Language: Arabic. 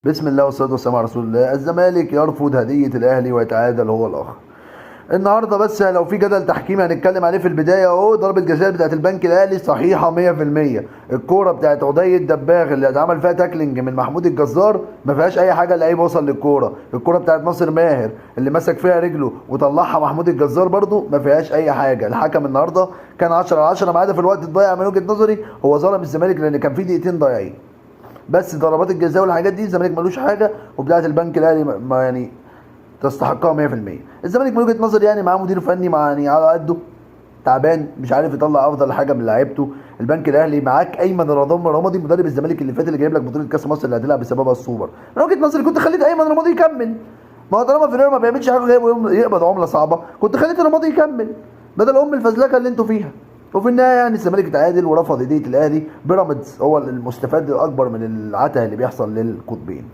بسم الله والصلاة والسلام على رسول الله. الزمالك يرفض هدية الأهلي ويتعادل هو الآخر. النهارده بس لو في جدل تحكيمي هنتكلم عليه في البداية اهو. ضربة جزاء بتاعت البنك الأهلي صحيحة 100%. الكورة بتاعت عدي الدباغ اللي اتعمل فيها تاكلينج من محمود الجزار ما فيهاش أي حاجة، اللعيب وصل للكورة. الكورة بتاعت ناصر ماهر اللي مسك فيها رجله وطلعها محمود الجزار برضو ما فيهاش أي حاجة. الحكم النهارده كان 10/10 ما عدا في الوقت الضايع. من وجهة نظري هو ظلم الزمالك لأن كان في دقيقتين ضايعين، بس ضربات الجزاء والحاجات دي الزمالك ملوش حاجه، وبتاعه البنك الاهلي ما يعني تستحقها 100%. الزمالك من وجهه نظري يعني معاه مدير فني يعني على قده، تعبان مش عارف يطلع افضل حاجه من لعيبته. البنك الاهلي معاك ايمن رمادي مدرب الزمالك اللي فات اللي جايب لك بطوله كاس مصر اللي هتلعب بسببها السوبر. من وجهه نظري كنت خليت ايمن رمادي يكمل، ما هو طالما فيريرا ما بيعملش حاجه غير يقبض عمله صعبه، كنت خليت رمادي يكمل بدل الفزلكه اللي انتوا فيها. وفي النهايه يعني الزمالك اتعادل ورفض هديه الاهلي. بيراميدز هو المستفاد الاكبر من العته اللي بيحصل للقطبين.